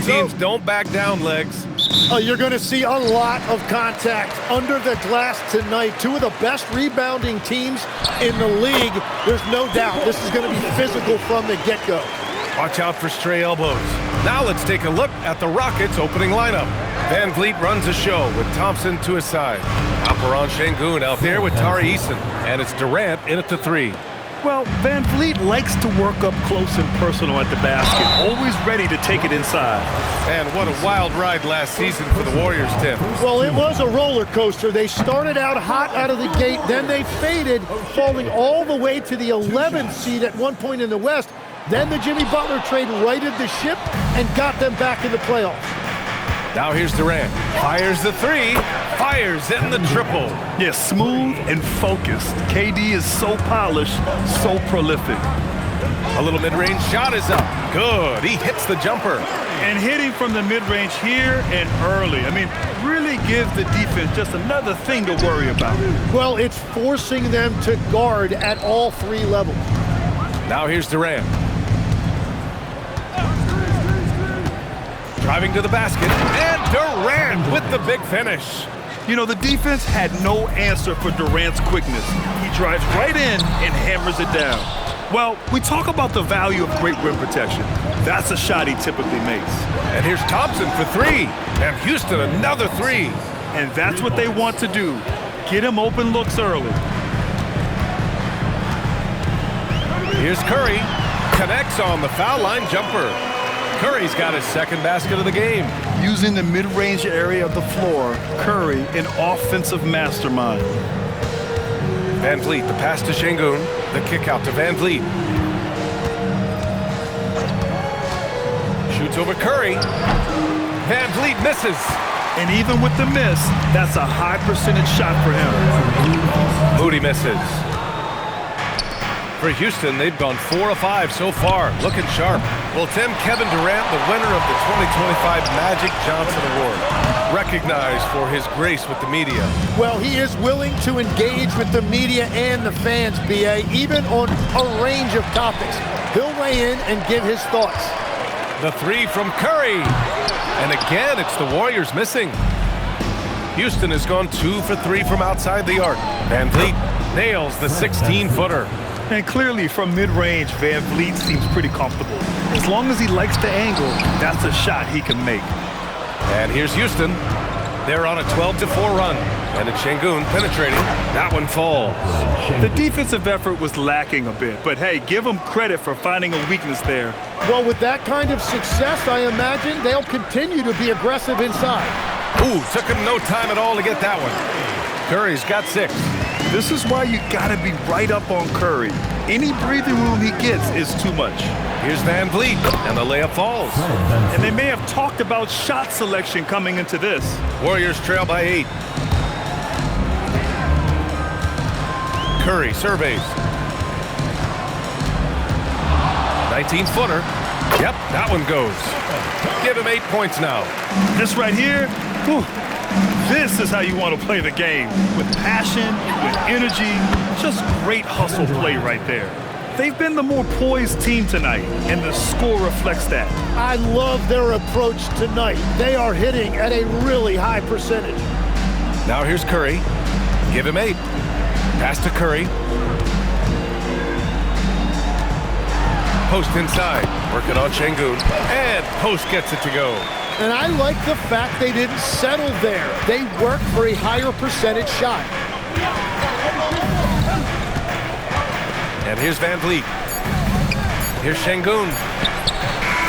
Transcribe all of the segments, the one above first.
teams don't back down, Legs. You're going to see a lot of contact under the glass tonight. Two of the best rebounding teams in the league. There's no doubt this is going to be physical from the get-go. Watch out for stray elbows. Now let's take a look at the Rockets' opening lineup. Van Vliet runs the show with Thompson to his side. Alperen Sengun out there with Tari Eason. And it's Durant in at the 3. Well, Van Vliet likes to work up close and personal at the basket, always ready to take it inside. And what a wild ride last season for the Warriors, Tim. Well, it was a roller coaster. They started out hot out of the gate, then they faded, falling all the way to the 11th seed at one point in the West. Then the Jimmy Butler trade righted the ship and got them back in the playoffs. Now here's Durant. Fires the 3. Fires in the triple. Yeah, smooth and focused. KD is so polished, so prolific. A little mid-range shot is up. Good. He hits the jumper. And hitting from the mid-range here and early. I mean, really gives the defense just another thing to worry about. Well, it's forcing them to guard at all 3 levels. Now here's Durant. Driving to the basket, and Durant with the big finish. You know, the defense had no answer for Durant's quickness. He drives right in and hammers it down. Well, we talk about the value of great rim protection. That's a shot he typically makes. And here's Thompson for 3, and Houston another 3. And that's what they want to do. Get him open looks early. Here's Curry, connects on the foul line jumper. Curry's got his second basket of the game. Using the mid-range area of the floor, Curry, an offensive mastermind. Van Vliet, the pass to Sengun, the kick out to Van Vliet. Shoots over Curry. Van Vliet misses. And even with the miss, that's a high percentage shot for him. Moody misses. For Houston, they've gone 4 of 5 so far, looking sharp. Well, Tim, Kevin Durant, the winner of the 2025 Magic Johnson Award, recognized for his grace with the media. Well, he is willing to engage with the media and the fans, B.A., even on a range of topics. He'll weigh in and give his thoughts. The 3 from Curry. And again, it's the Warriors missing. Houston has gone 2 for 3 from outside the arc. Van Vliet nails the 16-footer. And clearly from mid-range, Van Vliet seems pretty comfortable. As long as he likes the angle, that's a shot he can make. And here's Houston. They're on a 12-4 run. And it's Sengun penetrating. That one falls. The defensive effort was lacking a bit, but hey, give them credit for finding a weakness there. Well, with that kind of success, I imagine they'll continue to be aggressive inside. Ooh, took him no time at all to get that one. Curry's got 6. This is why you gotta be right up on Curry. Any breathing room he gets is too much. Here's Van Vliet, and the layup falls. And they may have talked about shot selection coming into this. Warriors trail by 8. Curry surveys. 19-footer. Yep, that one goes. Give him 8 points now. This right here, whew, this is how you want to play the game. With passion, with energy, just great hustle play right there. They've been the more poised team tonight, and the score reflects that. I love their approach tonight. They are hitting at a really high percentage. Now here's Curry. Give him 8. Pass to Curry. Post inside. Working on Sengun. And Post gets it to go. And I like the fact they didn't settle there. They worked for a higher percentage shot. And here's Van Vliet. Here's Sengun.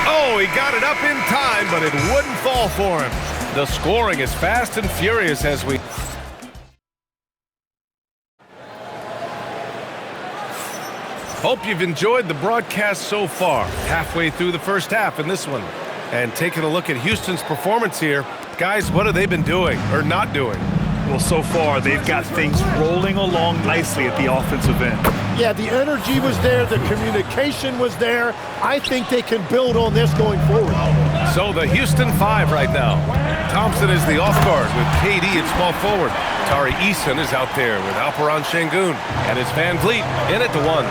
Oh, he got it up in time, but it wouldn't fall for him. The scoring is fast and furious as we... Hope you've enjoyed the broadcast so far. Halfway through the first half in this one. And taking a look at Houston's performance here. Guys, what have they been doing or not doing? Well, so far, they've got things rolling along nicely at the offensive end. Yeah, the energy was there. The communication was there. I think they can build on this going forward. So the Houston 5 right now. Thompson is the off guard with KD at small forward. Tari Eason is out there with Alperen Sengun. And it's Van Vliet in at the 1.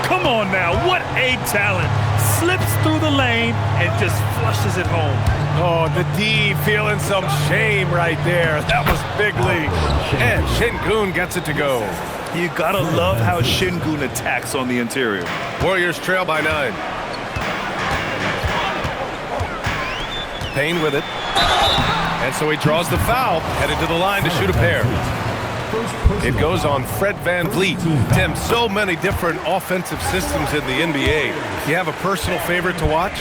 Come on now, what a talent. slips through the lane and just flushes it home. Oh, the D feeling some shame right there. That was big league. And Şengün gets it to go. You gotta love how Şengün attacks on the interior. Warriors trail by 9. Payne with it. And so he draws the foul, headed to the line to shoot a pair. It goes on Fred VanVleet. Tim, so many different offensive systems in the NBA. You have a personal favorite to watch?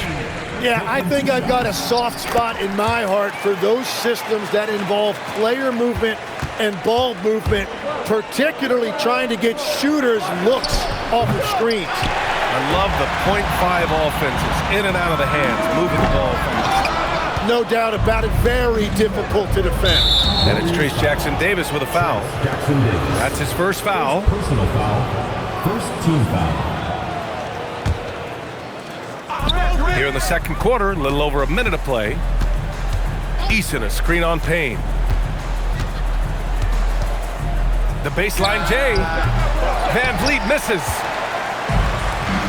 Yeah, I think I've got a soft spot in my heart for those systems that involve player movement and ball movement, particularly trying to get shooters looks off of screens. I love the .5 offenses, in and out of the hands, moving the ball. No doubt about it, very difficult to defend. And it's Trayce Jackson-Davis with a foul. That's his first foul. Personal foul. First team foul. Here in the second quarter, a little over a minute of play. Eason, a screen on Payne. The baseline J. VanVleet misses.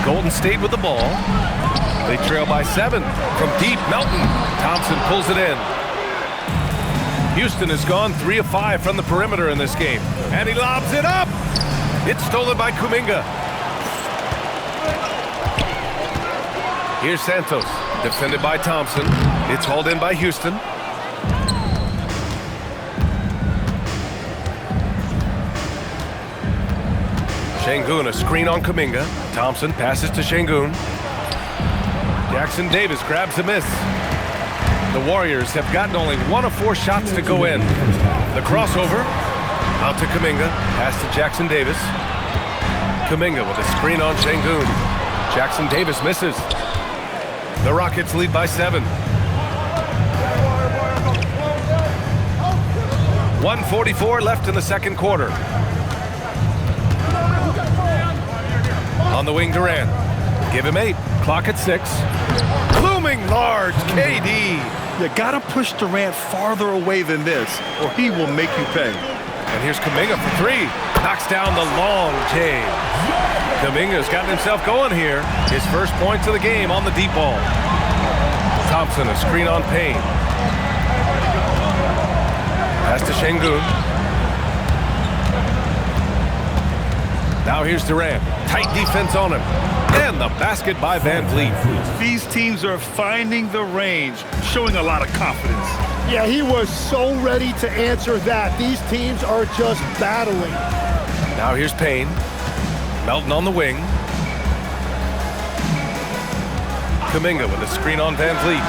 Golden State with the ball. They trail by 7. From deep, Melton. Thompson pulls it in. Houston has gone 3 of 5 from the perimeter in this game. And he lobs it up. It's stolen by Kuminga. Here's Santos, defended by Thompson. It's hauled in by Houston. Şengün, a screen on Kuminga. Thompson passes to Şengün. Jackson-Davis grabs a miss. The Warriors have gotten only 1 of 4 shots to go in. The crossover, out to Kuminga, pass to Jackson-Davis. Kuminga with a screen on Şengün. Jackson-Davis misses. The Rockets lead by 7. 1:44 left in the second quarter. On the wing, Durant. Give him 8. Clock at 6. Looming large, KD. You gotta push Durant farther away than this, or he will make you pay. And here's Kuminga for 3. Knocks down the long J. Kuminga's gotten himself going here. His first points of the game on the deep ball. Thompson, a screen on Payne. Pass to Şengün. Now here's Durant. Tight defense on him. And the basket by VanVleet. These teams are finding the range, showing a lot of confidence. Yeah, he was so ready to answer that. These teams are just battling. Now here's Payne. Melton on the wing. Kuminga with a screen on VanVleet.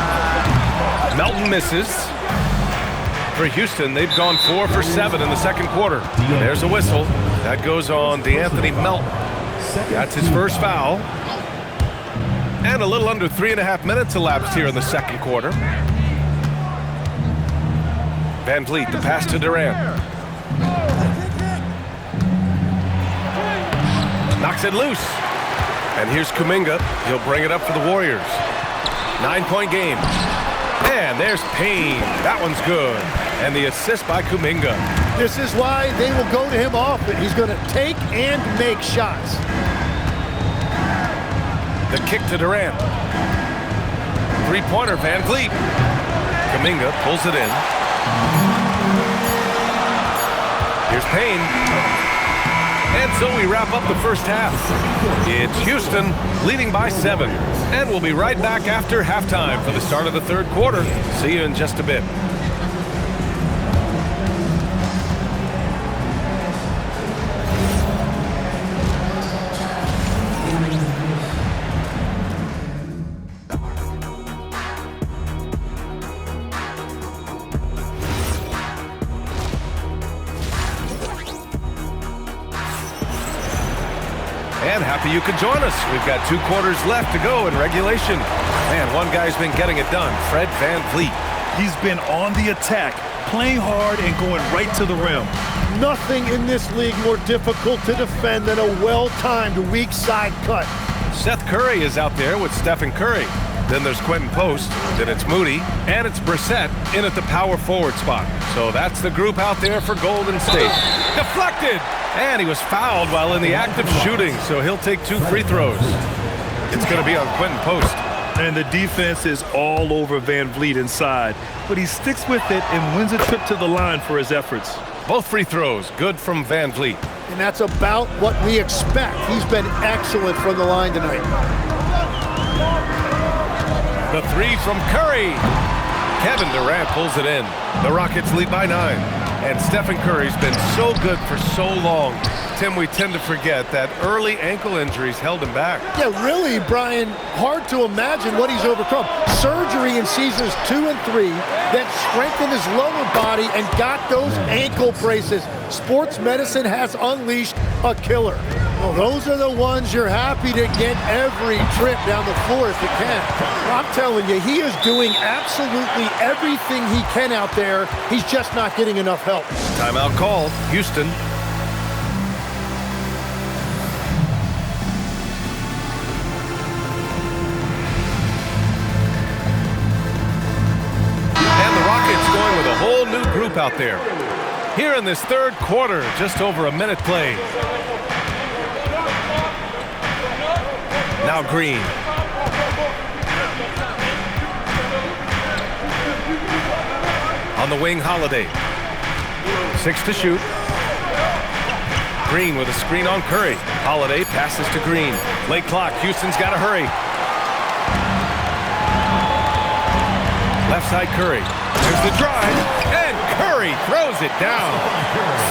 Melton misses. For Houston, they've gone 4 for 7 in the second quarter. There's a whistle. That goes on DeAnthony Melton. That's his first foul. And a little under 3.5 minutes elapsed here in the second quarter. VanVleet, the pass to Durant. Knocks it loose. And here's Kuminga. He'll bring it up for the Warriors. 9-point game. And there's Payne. That one's good. And the assist by Kuminga. This is why they will go to him often. He's going to take and make shots. The kick to Durant. Three-pointer, VanVleet. Kuminga pulls it in. Here's Payne. And so we wrap up the first half. It's Houston leading by 7. And we'll be right back after halftime for the start of the third quarter. See you in just a bit. And happy you could join us. We've got 2 quarters left to go in regulation. Man, one guy's been getting it done, Fred VanVleet. He's been on the attack, playing hard and going right to the rim. Nothing in this league more difficult to defend than a well-timed weak side cut. Seth Curry is out there with Stephen Curry. Then there's Quentin Post, then it's Moody, and it's Brissett in at the power forward spot. So that's the group out there for Golden State. Deflected! And he was fouled while in the act of shooting, so he'll take 2 free throws. It's going to be on Quentin Post. And the defense is all over Van Vliet inside, but he sticks with it and wins a trip to the line for his efforts. Both free throws, good from Van Vliet. And that's about what we expect. He's been excellent from the line tonight. The three from Curry. Kevin Durant pulls it in. The Rockets lead by 9. And Stephen Curry's been so good for so long. Tim, we tend to forget that early ankle injuries held him back. Yeah, really, Brian, hard to imagine what he's overcome. Surgery in seasons 2 and 3, then strengthened his lower body and got those ankle braces. Sports medicine has unleashed a killer. Well, those are the ones you're happy to get every trip down the floor if you can. I'm telling you, he is doing absolutely everything he can out there. He's just not getting enough help. Timeout called. Houston. And the Rockets going with a whole new group out there. Here in this third quarter, just over a minute played. Now Green. On the wing, Holiday. 6 to shoot. Green with a screen on Curry. Holiday passes to Green. Late clock. Houston's got to hurry. Left side, Curry. There's the drive. And Curry throws it down.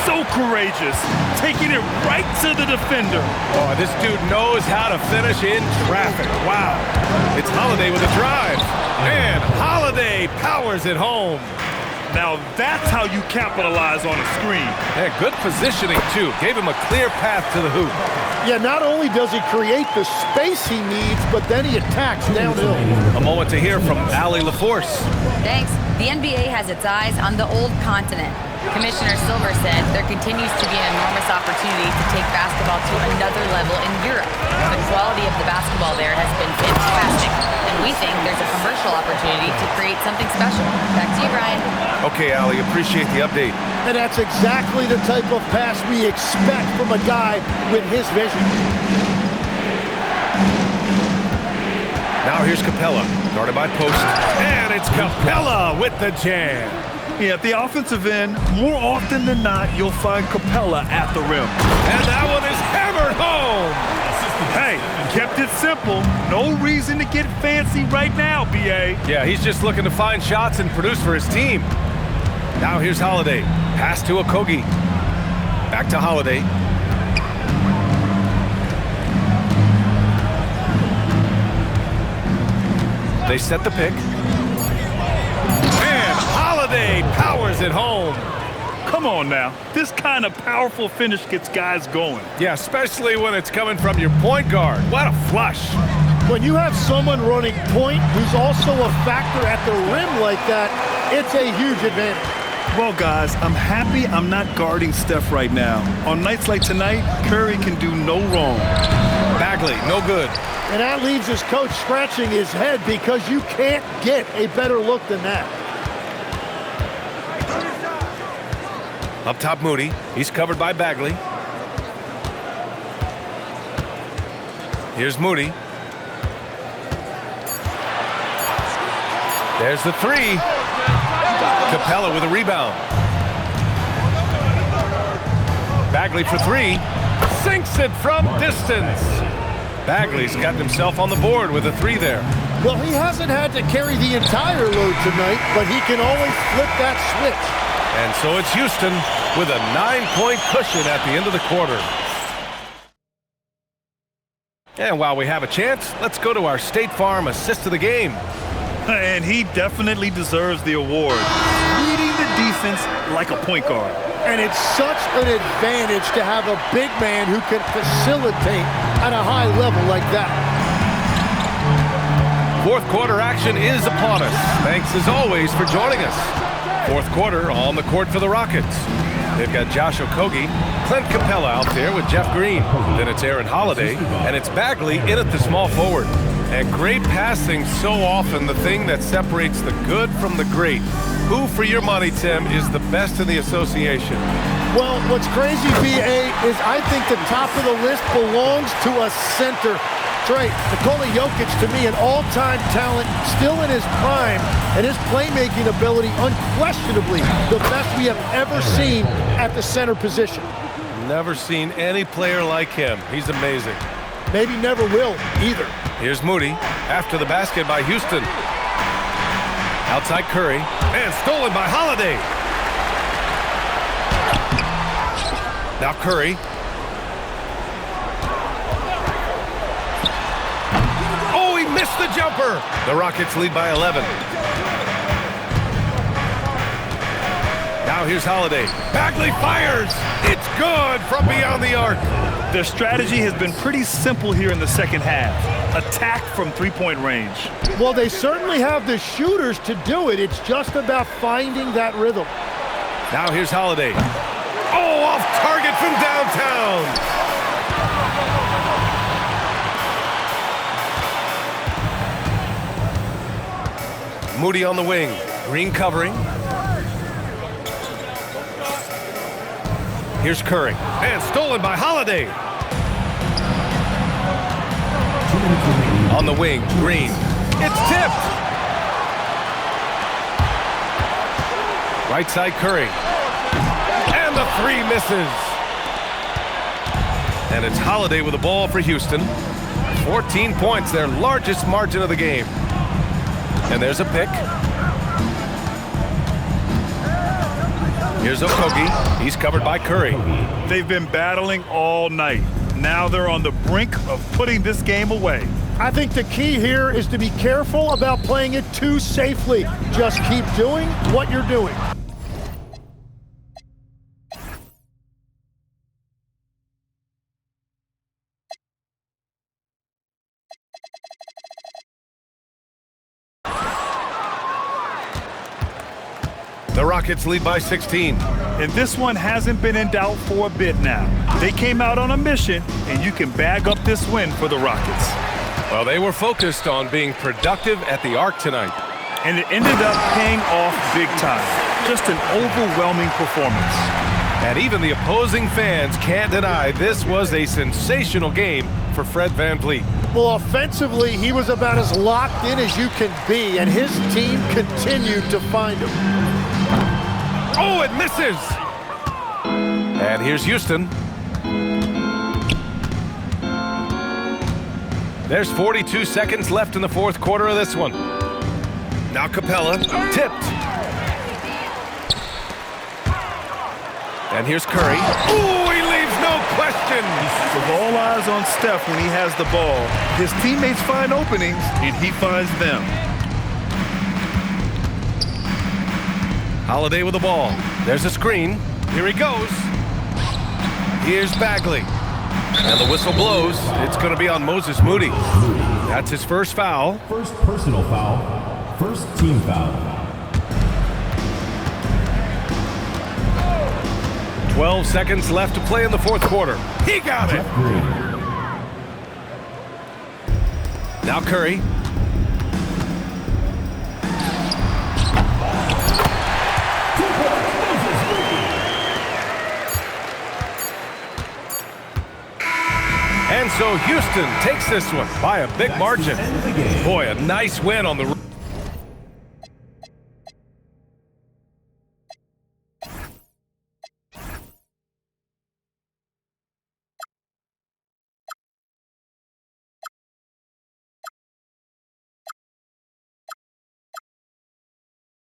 So courageous, taking it right to the defender. Oh, this dude knows how to finish in traffic. Wow. It's Holiday with a drive. And Holiday powers it home. Now that's how you capitalize on a screen. Yeah, good positioning, too. Gave him a clear path to the hoop. Yeah, not only does he create the space he needs, but then he attacks downhill. A moment to hear from Allie LaForce. Thanks. The NBA has its eyes on the old continent. Commissioner Silver said there continues to be an enormous opportunity to take basketball to another level in Europe. The quality of the basketball there has been fantastic, and we think there's a commercial opportunity to create something special. Back to you, Brian. Okay, Allie, appreciate the update. And that's exactly the type of pass we expect from a guy with his vision. Now here's Capella, guarded by Post. And it's Capella with the jam. Yeah, at the offensive end, more often than not, you'll find Capella at the rim. And that one is hammered home. Hey, kept it simple. No reason to get fancy right now, B.A. Yeah, he's just looking to find shots and produce for his team. Now here's Holiday. Pass to Okogie. Back to Holiday. They set the pick. And Holiday powers it home. Come on now. This kind of powerful finish gets guys going. Yeah, especially when it's coming from your point guard. What a flush. When you have someone running point who's also a factor at the rim like that, it's a huge advantage. Well, guys, I'm happy I'm not guarding Steph right now. On nights like tonight, Curry can do no wrong. Bagley, no good. And that leaves his coach scratching his head because you can't get a better look than that. Up top, Moody. He's covered by Bagley. Here's Moody. There's the three. Capella with a rebound. Bagley for three. Sinks it from distance. Bagley's got himself on the board with a three there. Well, he hasn't had to carry the entire load tonight, but he can always flip that switch. And so it's Houston with a 9-point cushion at the end of the quarter. And while we have a chance, let's go to our State Farm assist of the game. And he definitely deserves the award. Leading the defense like a point guard. And it's such an advantage to have a big man who can facilitate at a high level like that. Fourth quarter action is upon us. Thanks as always for joining us. Fourth quarter on the court for the Rockets. They've got Josh Okogie, Clint Capella out there with Jeff Green. Then it's Aaron Holiday, and it's Bagley in at the small forward. And great passing, so often the thing that separates the good from the great. Who, for your money, Tim, is the best in the association? Well, what's crazy, B.A., is I think the top of the list belongs to a center. straight. Nikola Jokic, to me, an all-time talent, still in his prime, and his playmaking ability unquestionably the best we have ever seen at the center position. Never seen any player like him. He's amazing. Maybe never will either. Here's Moody after the basket by Houston. Outside Curry, and stolen by Holiday. Now Curry. Oh, he missed the jumper. The Rockets lead by 11. Now here's Holiday. Bagley fires. It's good from beyond the arc. Their strategy has been pretty simple here in the second half. Attack from three-point range. Well, they certainly have the shooters to do it. It's just about finding that rhythm. Now here's Holiday. Oh, off target from downtown. Moody on the wing. Green covering. Here's Curry. And stolen by Holiday. On the wing, Green. It's tipped. Right side, Curry. And the three misses. And it's Holiday with the ball for Houston. 14 points, their largest margin of the game. And there's a pick. Here's Okogie. He's covered by Curry. They've been battling all night. Now they're on the brink of putting this game away. I think the key here is to be careful about playing it too safely. Just keep doing what you're doing. The Rockets lead by 16. And this one hasn't been in doubt for a bit now. They came out on a mission, and you can bag up this win for the Rockets. Well, they were focused on being productive at the arc tonight. And it ended up paying off big time. Just an overwhelming performance. And even the opposing fans can't deny this was a sensational game for Fred VanVleet. Well, offensively, he was about as locked in as you can be, and his team continued to find him. Oh, it misses! And here's Houston. There's 42 seconds left in the fourth quarter of this one. Now Capella, tipped. And here's Curry. Ooh, he leaves no question! With all eyes on Steph when he has the ball, his teammates find openings, and he finds them. Holiday with the ball. There's a screen. Here he goes. Here's Bagley. And the whistle blows. It's going to be on Moses Moody. That's his first foul. First personal foul. First team foul. 12 seconds left to play in the fourth quarter. He got it. Jeff Green. Now Curry. And so Houston takes this one by a big margin. Boy, a nice win on the